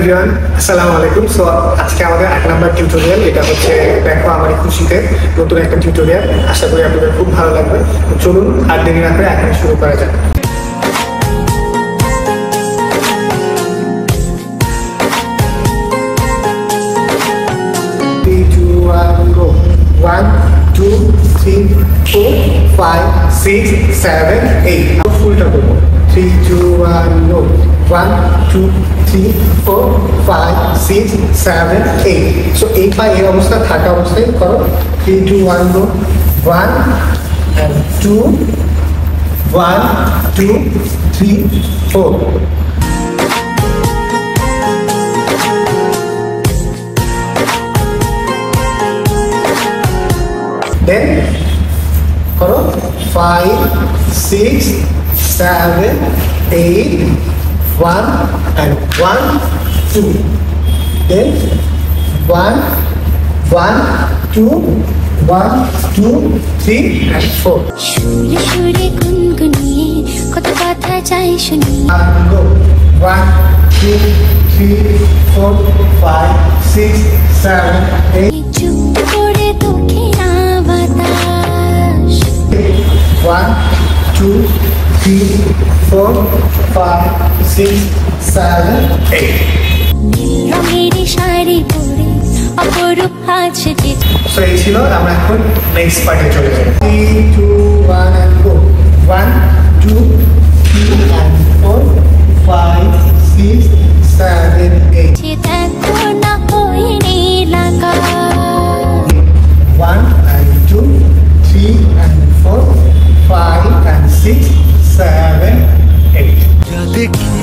Everyone, আসসালামু আলাইকুম। So আজকে আমাদের 8 নাম্বার টিউটোরিয়াল। এটা হচ্ছে দেখো আমার খুশিতে নতুন একটা টিউটোরিয়াল। আশা করি আপনাদের খুব ভালো লাগবে। চলুন আর দেরি না করে এখন শুরু করা যাক। Go. 1, 2, 3, 4, 5, 6, 7, 8. Now full-টা করব। 3, 2, 1, go. 1, 2, 3, 4, 5, 6, 7, 8. So 8 পা এই অবস্থা থাকা অবস্থায় করো। 3, 2, 1, go. 1 and 2, 1, 2, 3, 4. Then follow 5, 6, 7, 8, 1 and 1, 2. Then 1, 1, 2, 1, 2, 3 and 4. সুরে সুরে গুনগুনিয়ে কত কথা চাই শুনি। Go 1, 2, 3, 4, 5, 6, 7, 8. চুপ করে তোকে না বাতাস। 1, 2, 3, 4, 5, 6, 7, 8. নীল রঙের শাড়ি পরে অপরূপ আছে যে। সো এই ছিল, আমরা এখন নেক্সট পার্টে চলে যাই। 3, 2, 1 and go. 1, 2, 3 and 4, 5, 6, 7, 8. যে দেখো না ওই নীল আকাশ। 1 and 2, 3 and 4, 5 and 6, 7, 8. যা দেখি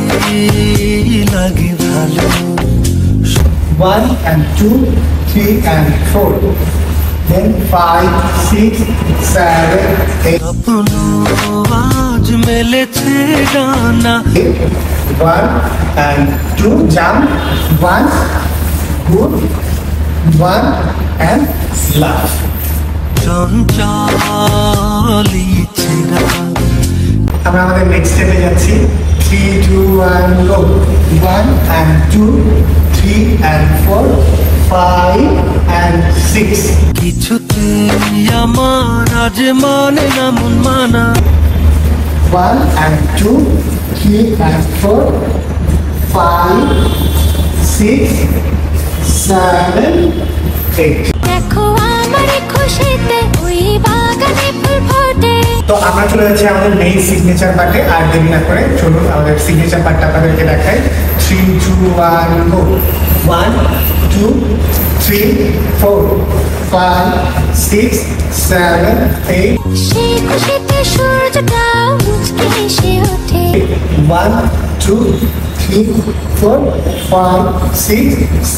লাগে ভালো 1 and 2, 3 and 4. Then 5, 6, 7, 8. স্বপ্ন আজ মেলেছে ডানা 1 and 2, jump. 1, good. 1 and laugh. চঞ্চলি ছেঁড়া আমরা আমাদের নেক্সট স্টেপে যাচ্ছি। 3, 2, 1 go. 1 and 2, 3 and 4, 5 and 6. কিছুতেই আমার আজ মানে না মন মানা 1 and 2, 3 and 4, 5, 6, 7, 8. দেখো আমার খুশিতে ওই বাগানে ফুল ফোটে। তো আমরা চলে যাচ্ছি আমাদের মেইন সিগনেচার পার্টে। আর দেরি না করে চলুন আমাদের সিগনেচার পার্টটা আপনাদেরকে দেখাই। 3, 2, 1 go. 1, 2, 3, 4, 5, 6, 7, 8. সেই খুশিতে সূর্যটা মুচকে এসে ওঠে। 1, 2, 3, 4, 5, 6,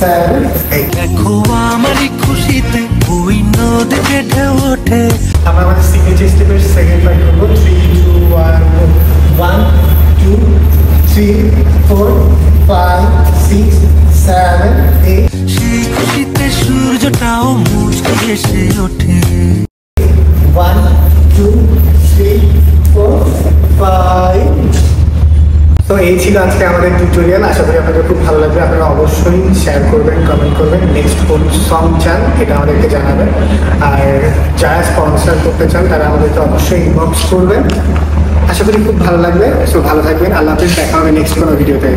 7, 8. দেখো আমারই খুশিতে ওই নদীতে ঢেউ ওঠে আমরা আমাদের সিগনেচার স্টেপের সেকেন্ড পার্ট করবো। 3, 2, 1 go. 1, 2, 3, 4, 5, 6, 7, 8. সেই খুশিতে সূর্যটাও মুচকি এসে ওঠে 1, 2, 3, 4, 5. তো এই ছিল আজকে আমাদের টিউটোরিয়াল। আশা করি আপনাদের খুব ভালো লাগবে। আপনারা অবশ্যই শেয়ার করবেন, কমেন্ট করবেন। নেক্সট কোন সং চান এটা আমাদেরকে জানাবেন। আর যারা স্পন্সর করতে চান তারা আমাদেরকে অবশ্যই ইনবক্স করবেন। আশা করি খুব ভালো লাগবে। সো ভালো থাকবেন। আল্লাহ হাফেজ। দেখা হবে নেক্সট কোনো ভিডিওতে।